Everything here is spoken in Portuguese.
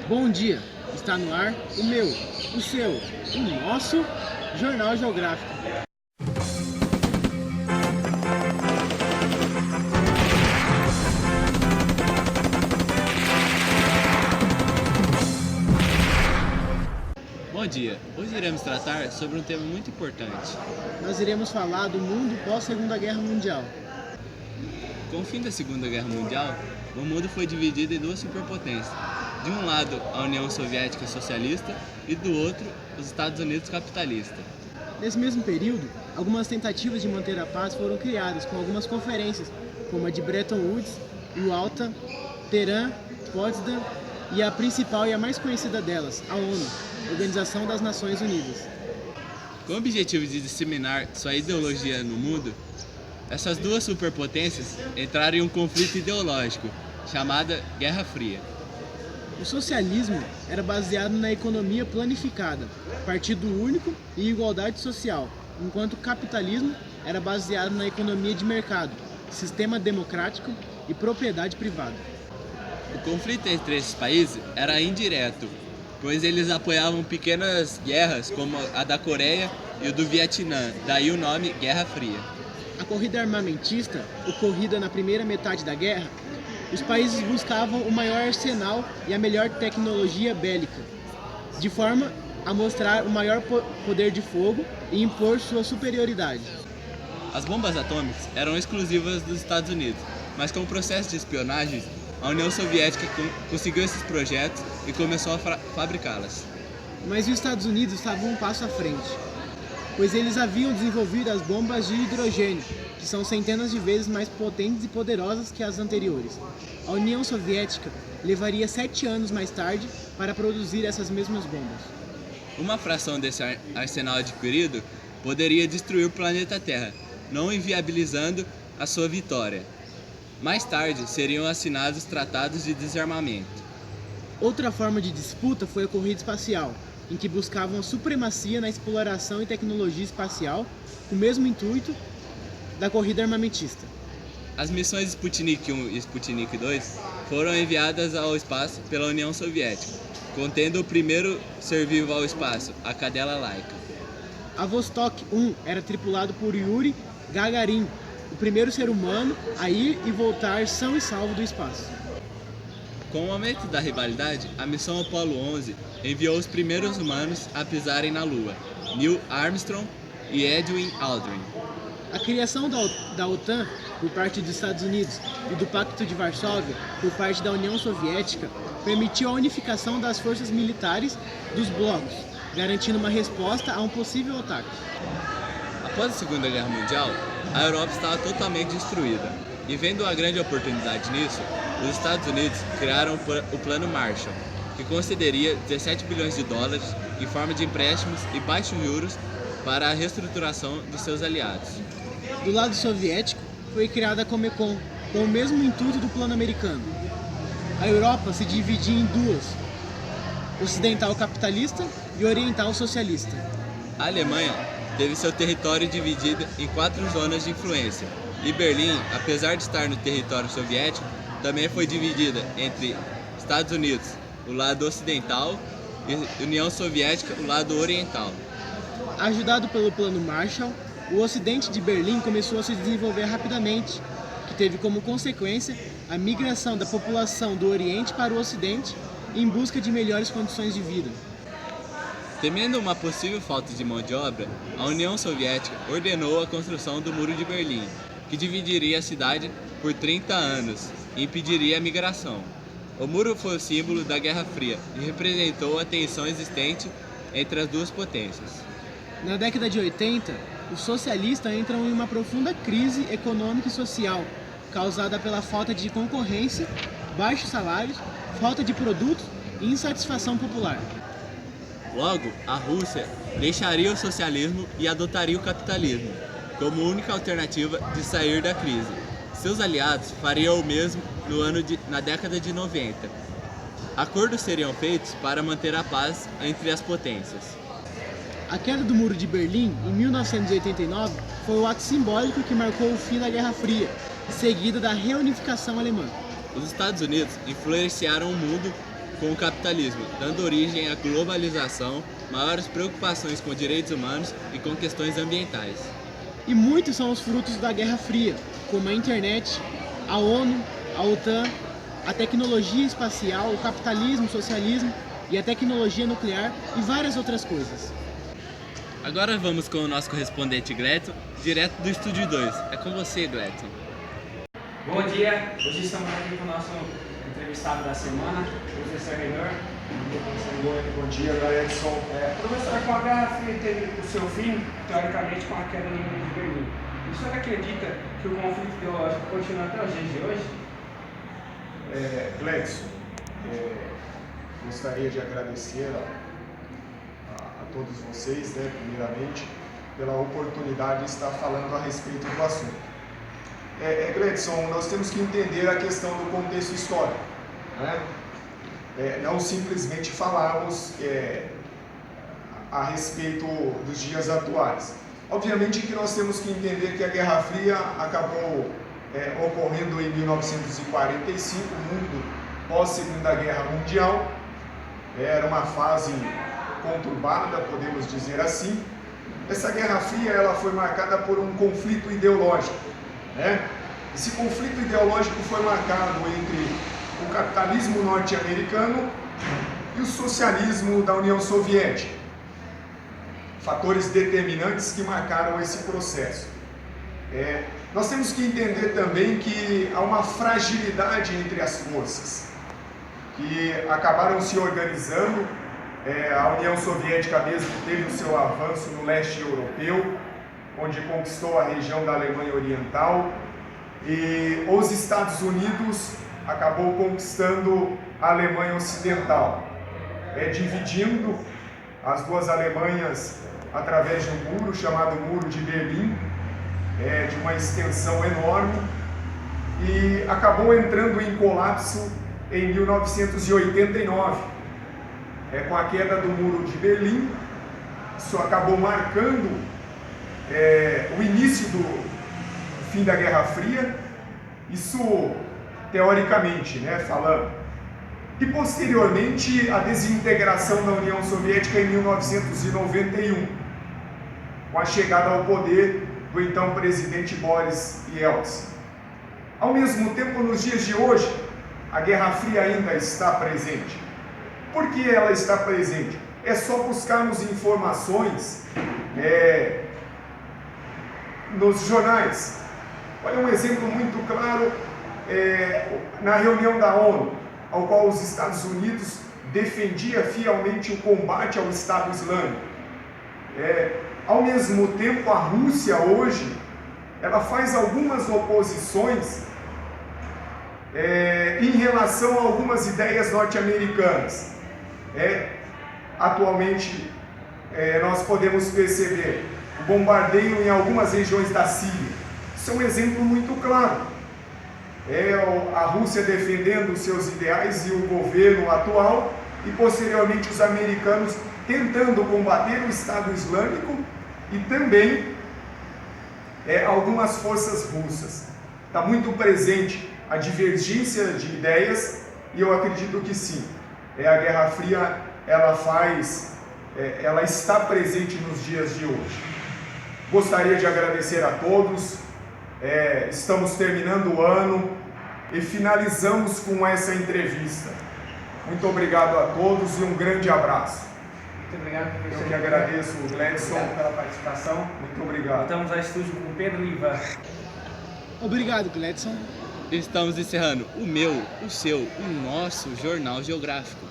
Bom dia, está no ar o meu, o seu, o nosso Jornal Geográfico. Bom dia, hoje iremos tratar sobre um tema muito importante. Nós iremos falar do mundo pós-Segunda Guerra Mundial. Com o fim da Segunda Guerra Mundial, o mundo foi dividido em duas superpotências. De um lado, a União Soviética socialista e do outro, os Estados Unidos capitalista. Nesse mesmo período, algumas tentativas de manter a paz foram criadas com algumas conferências, como a de Bretton Woods, Yalta, Teherã, Potsdam e a principal e a mais conhecida delas, a ONU, Organização das Nações Unidas. Com o objetivo de disseminar sua ideologia no mundo, essas duas superpotências entraram em um conflito ideológico, chamada Guerra Fria. O socialismo era baseado na economia planificada, partido único e igualdade social, enquanto o capitalismo era baseado na economia de mercado, sistema democrático e propriedade privada. O conflito entre esses países era indireto, pois eles apoiavam pequenas guerras como a da Coreia e o do Vietnã, daí o nome Guerra Fria. A corrida armamentista, ocorrida na primeira metade da guerra, os países buscavam o maior arsenal e a melhor tecnologia bélica, de forma a mostrar o maior poder de fogo e impor sua superioridade. As bombas atômicas eram exclusivas dos Estados Unidos, mas com o processo de espionagem, a União Soviética conseguiu esses projetos e começou a fabricá-las. Mas os Estados Unidos estavam um passo à frente, pois eles haviam desenvolvido as bombas de hidrogênio, que são centenas de vezes mais potentes e poderosas que as anteriores. A União Soviética levaria 7 anos mais tarde para produzir essas mesmas bombas. Uma fração desse arsenal adquirido poderia destruir o planeta Terra, não inviabilizando a sua vitória. Mais tarde seriam assinados tratados de desarmamento. Outra forma de disputa foi a corrida espacial, em que buscavam a supremacia na exploração e tecnologia espacial, com o mesmo intuito da corrida armamentista. As missões Sputnik 1 e Sputnik 2 foram enviadas ao espaço pela União Soviética, contendo o primeiro ser vivo ao espaço, a cadela Laika. A Vostok 1 era tripulado por Yuri Gagarin, o primeiro ser humano a ir e voltar são e salvo do espaço. Com o aumento da rivalidade, a missão Apollo 11 enviou os primeiros humanos a pisarem na Lua, Neil Armstrong e Edwin Aldrin. A criação da OTAN por parte dos Estados Unidos e do Pacto de Varsóvia por parte da União Soviética permitiu a unificação das forças militares dos blocos, garantindo uma resposta a um possível ataque. Após a Segunda Guerra Mundial, a Europa estava totalmente destruída, e vendo a grande oportunidade nisso, os Estados Unidos criaram o Plano Marshall, que concederia 17 bilhões de dólares em forma de empréstimos e baixos juros para a reestruturação dos seus aliados. Do lado soviético, foi criada a Comecon, com o mesmo intuito do plano americano. A Europa se dividia em duas, ocidental capitalista e oriental socialista. A Alemanha teve seu território dividido em 4 zonas de influência, e Berlim, apesar de estar no território soviético, também foi dividida entre Estados Unidos, o lado ocidental, e União Soviética, o lado oriental. Ajudado pelo Plano Marshall, o ocidente de Berlim começou a se desenvolver rapidamente, que teve como consequência a migração da população do Oriente para o Ocidente em busca de melhores condições de vida. Temendo uma possível falta de mão de obra, a União Soviética ordenou a construção do Muro de Berlim, que dividiria a cidade por 30 anos e impediria a migração. O muro foi o símbolo da Guerra Fria e representou a tensão existente entre as duas potências. Na década de 80, os socialistas entram em uma profunda crise econômica e social, causada pela falta de concorrência, baixos salários, falta de produtos e insatisfação popular. Logo, a Rússia deixaria o socialismo e adotaria o capitalismo, como única alternativa de sair da crise. Seus aliados fariam o mesmo na década de 90. Acordos seriam feitos para manter a paz entre as potências. A queda do Muro de Berlim, em 1989, foi o ato simbólico que marcou o fim da Guerra Fria, seguida da reunificação alemã. Os Estados Unidos influenciaram o mundo com o capitalismo, dando origem à globalização, maiores preocupações com direitos humanos e com questões ambientais. E muitos são os frutos da Guerra Fria, como a internet, a ONU, a OTAN, a tecnologia espacial, o capitalismo, o socialismo e a tecnologia nuclear e várias outras coisas. Agora vamos com o nosso correspondente Gleton, direto do Estúdio 2. É com você, Gleton. Bom dia, hoje estamos aqui com o nosso entrevistado da semana, o professor Reynor. Bom dia, Gleison. Professor, com a Guerra Fria teve o seu fim, teoricamente, com a queda do Muro de Berlim. O senhor acredita que o conflito ideológico continua até os dias de hoje? Gleison, gostaria de agradecer a todos vocês, primeiramente, pela oportunidade de estar falando a respeito do assunto. Gleison, nós temos que entender a questão do contexto histórico, né? Não simplesmente falarmos a respeito dos dias atuais. Obviamente que nós temos que entender que a Guerra Fria acabou ocorrendo em 1945, o mundo pós-Segunda Guerra Mundial. Era uma fase conturbada, podemos dizer assim. Essa Guerra Fria ela foi marcada por um conflito ideológico, né? Esse conflito ideológico foi marcado entre o capitalismo norte-americano e o socialismo da União Soviética. Fatores determinantes que marcaram esse processo. Nós temos que entender também que há uma fragilidade entre as forças, que acabaram se organizando. A União Soviética mesmo teve o seu avanço no leste europeu, onde conquistou a região da Alemanha Oriental, e os Estados Unidos acabou conquistando a Alemanha Ocidental, dividindo as duas Alemanhas através de um muro chamado Muro de Berlim, de uma extensão enorme, e acabou entrando em colapso em 1989, com a queda do Muro de Berlim. Isso acabou marcando o início do fim da Guerra Fria, isso teoricamente, falando. E posteriormente a desintegração da União Soviética em 1991, com a chegada ao poder do então presidente Boris Yeltsin. Ao mesmo tempo, nos dias de hoje, a Guerra Fria ainda está presente. Por que ela está presente? É só buscarmos informações nos jornais. Olha um exemplo muito claro, na reunião da ONU, ao qual os Estados Unidos defendia fielmente o combate ao Estado Islâmico. Ao mesmo tempo, a Rússia hoje, ela faz algumas oposições em relação a algumas ideias norte-americanas. Atualmente, nós podemos perceber o bombardeio em algumas regiões da Síria. Isso é um exemplo muito claro. A Rússia defendendo os seus ideais e o governo atual, e posteriormente os americanos tentando combater o Estado Islâmico e também algumas forças russas. Está muito presente a divergência de ideias, e eu acredito que sim, a Guerra Fria ela está presente nos dias de hoje. Gostaria de agradecer a todos. Estamos terminando o ano e finalizamos com essa entrevista. Muito obrigado a todos e um grande abraço. Muito obrigado, professor. Eu que agradeço, Gleison. Obrigado pela participação. Muito obrigado. Estamos ao estúdio com Pedro e Ivan. Obrigado, Gledson. Estamos encerrando o meu, o seu, o nosso Jornal Geográfico.